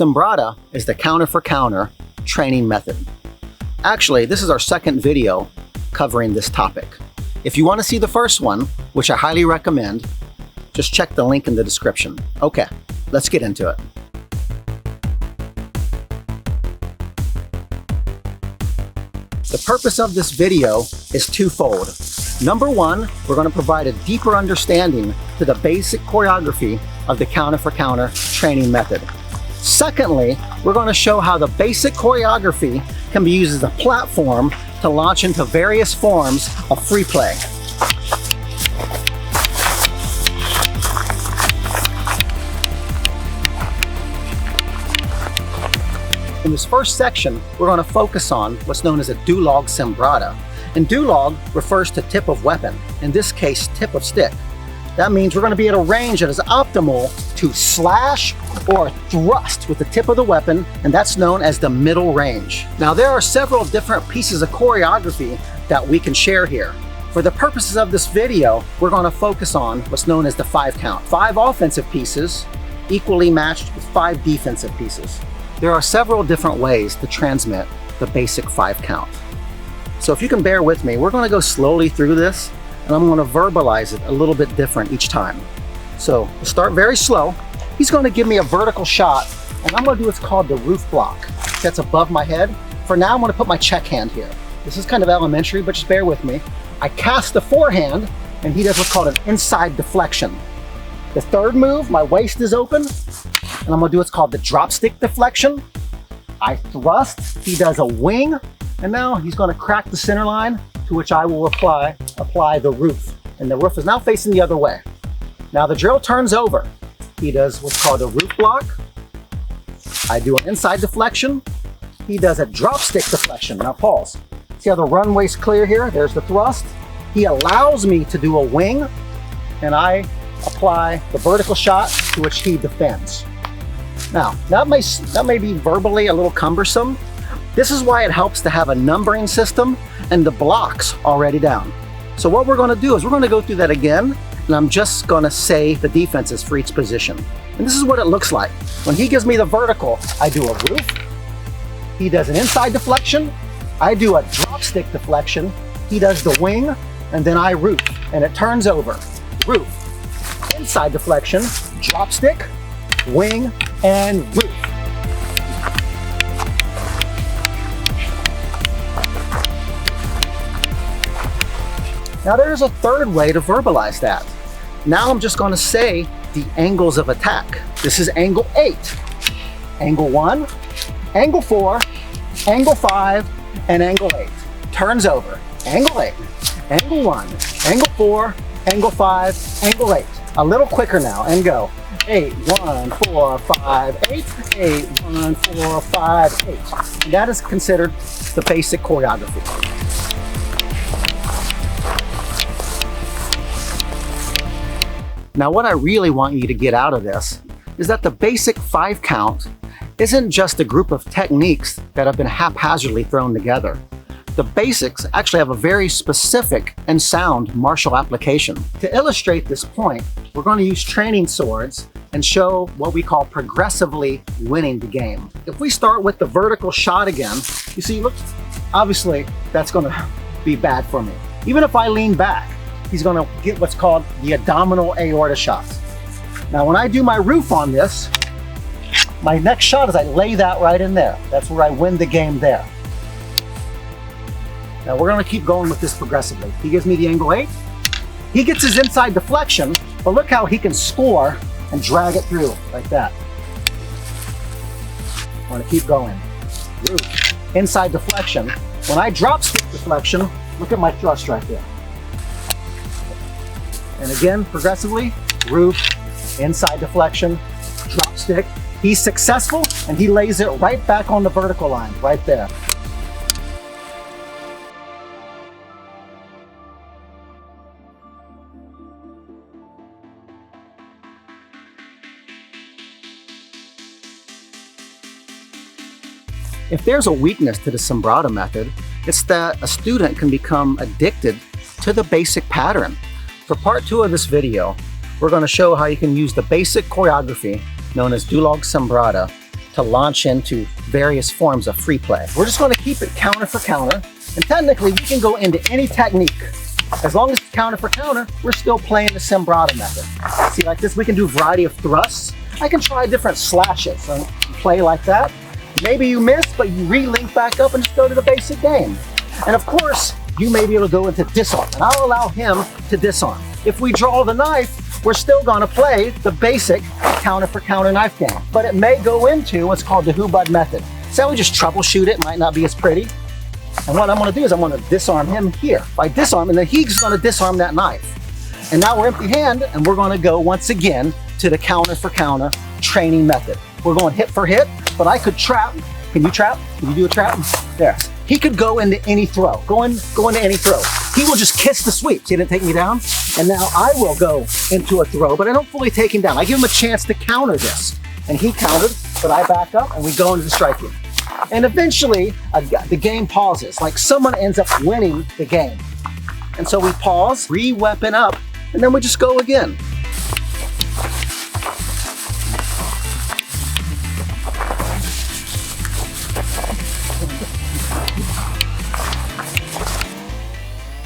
Sumbrada is the counter for counter training method. Actually, this is our second video covering this topic. If you want to see the first one, which I highly recommend, just check the link in the description. Okay, let's get into it. The purpose of this video is twofold. Number one, we're going to provide a deeper understanding to the basic choreography of the counter for counter training method. Secondly, we're going to show how the basic choreography can be used as a platform to launch into various forms of free play. In this first section, we're going to focus on what's known as a Dulog Sumbrada. And Dulog refers to tip of weapon, in this case, tip of stick. That means we're going to be at a range that is optimal to slash or thrust with the tip of the weapon, and that's known as the middle range. Now, there are several different pieces of choreography that we can share here. For the purposes of this video, we're going to focus on what's known as the 5 count. 5 offensive pieces equally matched with 5 defensive pieces. There are several different ways to transmit the basic 5 count. So if you can bear with me, we're going to go slowly through this, and I'm going to verbalize it a little bit different each time. So we'll start very slow. He's going to give me a vertical shot, and I'm going to do what's called the roof block. That's above my head. For now, I'm going to put my check hand here. This is kind of elementary, but just bear with me. I cast the forehand, and he does what's called an inside deflection. The third move, my waist is open, and I'm going to do what's called the drop stick deflection. I thrust, he does a wing, and now he's going to crack the center line, to which I will apply the roof. And the roof is now facing the other way. Now the drill turns over. He does what's called a roof block. I do an inside deflection. He does a drop stick deflection. Now pause. See how the runway's clear here? There's the thrust. He allows me to do a wing, and I apply the vertical shot, to which he defends. Now, that may be verbally a little cumbersome. This is why it helps to have a numbering system and the blocks already down. So what we're going to do is we're going to go through that again, and I'm just going to say the defenses for each position. And this is what it looks like. When he gives me the vertical, I do a roof. He does an inside deflection. I do a drop stick deflection. He does the wing, and then I roof, and it turns over. Roof, inside deflection, drop stick, wing, and roof. Now there's a third way to verbalize that. Now I'm just going to say the angles of attack. This is angle 8, angle 1, angle 4, angle 5, and angle 8. Turns over. Angle 8, angle 1, angle 4, angle 5, angle 8. A little quicker now, and go. 8, 1, 4, 5, 8, 8, 1, 4, 5, 8. And that is considered the basic choreography. Now, what I really want you to get out of this is that the basic 5 count isn't just a group of techniques that have been haphazardly thrown together. The basics actually have a very specific and sound martial application. To illustrate this point, we're going to use training swords and show what we call progressively winning the game. If we start with the vertical shot again, you see, look, obviously that's going to be bad for me. Even if I lean back, he's going to get what's called the abdominal aorta shot. Now, when I do my roof on this, my next shot is I lay that right in there. That's where I win the game there. Now, we're going to keep going with this progressively. He gives me the angle 8. He gets his inside deflection, but look how he can score and drag it through like that. I want to keep going. Roof, inside deflection. When I drop stick deflection, look at my thrust right there. And again, progressively, roof, inside deflection, drop stick. He's successful, and he lays it right back on the vertical line, right there. If there's a weakness to the Sumbrada method, it's that a student can become addicted to the basic pattern. For part 2 of this video, we're going to show how you can use the basic choreography known as Dulog Sumbrada to launch into various forms of free play. We're just going to keep it counter for counter, and technically we can go into any technique. As long as it's counter for counter, we're still playing the Sumbrada method. See, like this, we can do a variety of thrusts. I can try different slashes and play like that. Maybe you miss, but you re-link back up and just go to the basic game. And of course, you may be able to go into disarm, and I'll allow him to disarm. If we draw the knife, we're still gonna play the basic counter for counter knife game, but it may go into what's called the Hubud method. So we just troubleshoot it, might not be as pretty. And what I'm gonna do is I'm gonna disarm him here. If I disarm, and then he's gonna disarm that knife. And now we're empty hand, and we're gonna go once again to the counter for counter training method. We're going hit for hit, but I could trap. Can you trap? Can you do a trap? There. He could go into any throw. Go into any throw. He will just kiss the sweep. See, he didn't take me down? And now I will go into a throw, but I don't fully take him down. I give him a chance to counter this. And he countered, but I back up and we go into the striking. And eventually, the game pauses. Like someone ends up winning the game. And so we pause, re-weapon up, and then we just go again.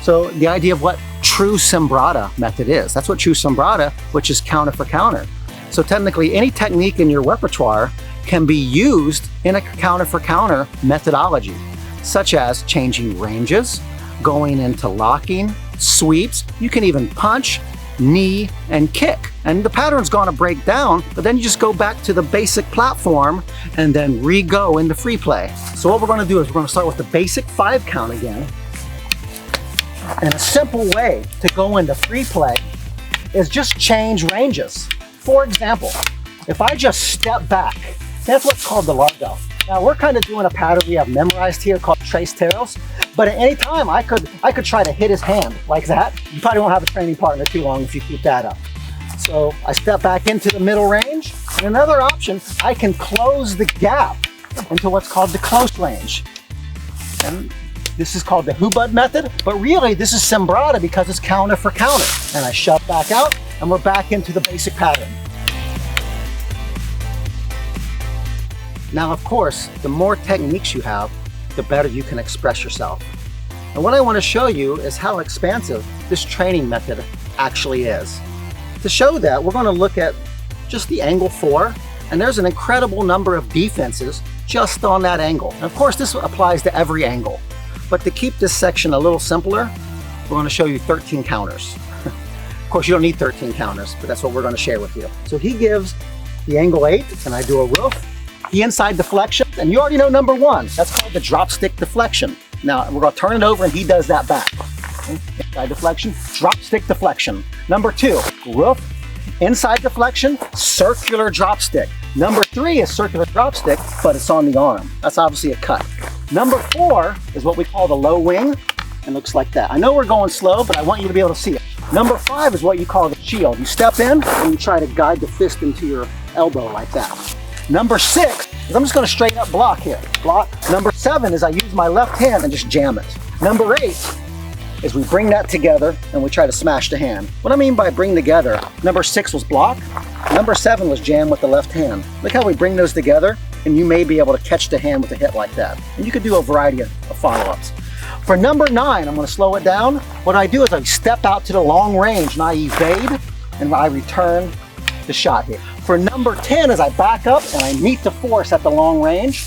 So the idea of what true Sumbrada method is, that's what true Sumbrada, which is counter for counter. So technically any technique in your repertoire can be used in a counter for counter methodology, such as changing ranges, going into locking, sweeps. You can even punch, knee, and kick. And the pattern's gonna break down, but then you just go back to the basic platform and then re-go into free play. So what we're gonna do is we're gonna start with the basic 5 count again. And a simple way to go into free play is just change ranges. For example, if I just step back, that's what's called the largo. Now we're kind of doing a pattern we have memorized here called tres tiros, but at any time I could try to hit his hand like that. You probably won't have a training partner too long if you keep that up. So I step back into the middle range, and another option, I can close the gap into what's called the close range. And this is called the Hubud method, but really this is Sumbrada because it's counter for counter. And I shove back out, and we're back into the basic pattern. Now, of course, the more techniques you have, the better you can express yourself. And what I want to show you is how expansive this training method actually is. To show that, we're going to look at just the angle 4, and there's an incredible number of defenses just on that angle. And of course, this applies to every angle. But to keep this section a little simpler, we're going to show you 13 counters. Of course, you don't need 13 counters, but that's what we're going to share with you. So he gives the angle 8, and I do a roof. The inside deflection, and you already know number 1. That's called the drop stick deflection. Now, we're going to turn it over, and he does that back. Inside deflection, drop stick deflection. Number 2, roof. Inside deflection, circular drop stick. Number 3 is circular drop stick, but it's on the arm. That's obviously a cut. Number 4 is what we call the low wing, and looks like that. I know we're going slow, but I want you to be able to see it. Number 5 is what you call the shield. You step in and you try to guide the fist into your elbow like that. Number 6 is I'm just going to straight up block here. Block. Number 7 is I use my left hand and just jam it. Number 8 is we bring that together and we try to smash the hand. What I mean by bring together, number 6 was block. Number 7 was jam with the left hand. Look how we bring those together, and you may be able to catch the hand with a hit like that. And you could do a variety of follow-ups. For number 9, I'm going to slow it down. What I do is I step out to the long range and I evade and I return the shot here. For number 10 is I back up and I meet the force at the long range.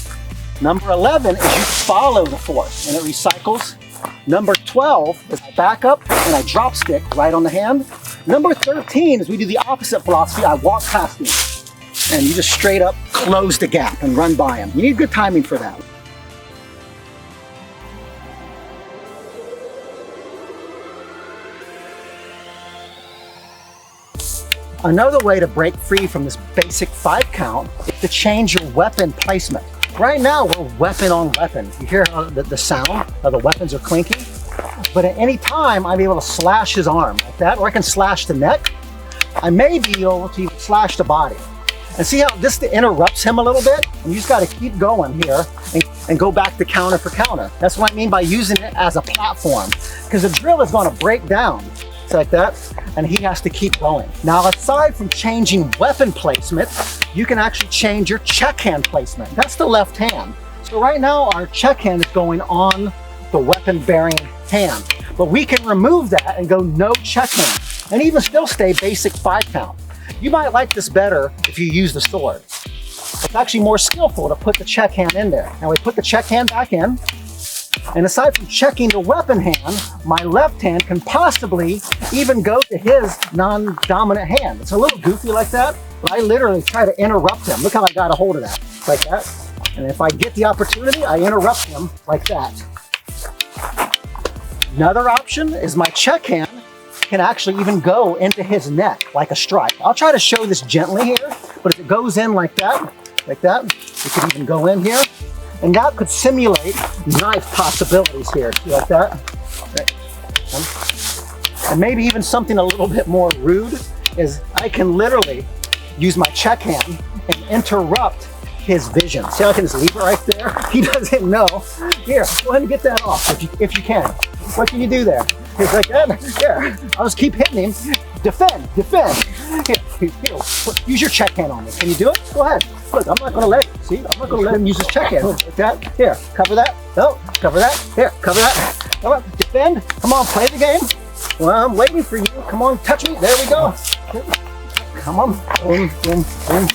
Number 11 is you follow the force and it recycles. Number 12 is I back up and I drop stick right on the hand. Number 13 is we do the opposite philosophy. I walk past him and you just straight up close the gap and run by him. You need good timing for that. Another way to break free from this basic 5 count is to change your weapon placement. Right now, we're weapon on weapon. You hear the sound of the weapons are clinking? But at any time, I'm able to slash his arm like that, or I can slash the neck. I may be able to slash the body. And see how this interrupts him a little bit? And you just got to keep going here and go back to counter for counter. That's what I mean by using it as a platform, because the drill is going to break down. It's like that, and he has to keep going. Now, aside from changing weapon placement, you can actually change your check hand placement. That's the left hand. So right now, our check hand is going on the weapon-bearing hand, but we can remove that and go no check hand, and even still stay basic 5 count. You might like this better if you use the sword. It's actually more skillful to put the check hand in there. Now we put the check hand back in, and aside from checking the weapon hand, my left hand can possibly even go to his non-dominant hand. It's a little goofy like that, but I literally try to interrupt him. Look how I got a hold of that, like that. And if I get the opportunity, I interrupt him like that. Another option is my check hand can actually even go into his neck like a strike. I'll try to show this gently here, but if it goes in like that, it could even go in here. And that could simulate knife possibilities here, see, like that. And maybe even something a little bit more rude is I can literally use my check hand and interrupt his vision. See how I can just leave it right there? He doesn't know. Here, go ahead and get that off if you can. What can you do there? He's like that. Here, I'll just keep hitting him. Defend. Here, use your check hand on me. Can you do it? Go ahead. Look, I'm not gonna let it. See, I'm not gonna let him use his check hand like that. Here, cover that. No, cover that. Here, cover that. Come on, defend. Come on, play the game. Well, I'm waiting for you. Come on, touch me. There we go. Come on. Boom, boom, boom.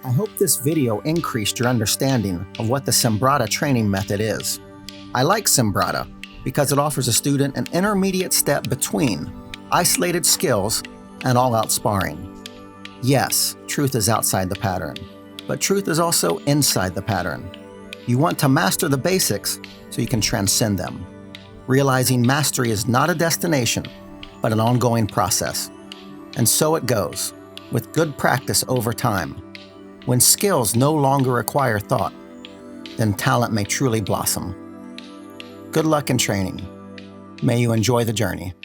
I hope this video increased your understanding of what the Sumbrada training method is. I like Sumbrada because it offers a student an intermediate step between isolated skills and all-out sparring. Yes, truth is outside the pattern, but truth is also inside the pattern. You want to master the basics so you can transcend them, realizing mastery is not a destination, but an ongoing process. And so it goes, with good practice over time. When skills no longer require thought, then talent may truly blossom. Good luck in training. May you enjoy the journey.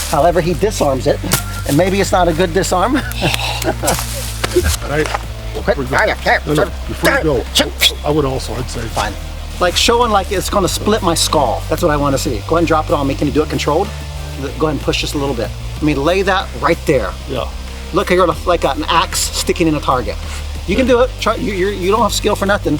However, he disarms it, and maybe it's not a good disarm. Before you go, I would also, I'd say. Fine. Like showing like it's gonna split my skull. That's what I wanna see. Go ahead and drop it on me. Can you do it controlled? Go ahead and push just a little bit. I mean, lay that right there. Yeah. Look, you're like an axe sticking in a target. You can do it. Try. You don't have skill for nothing.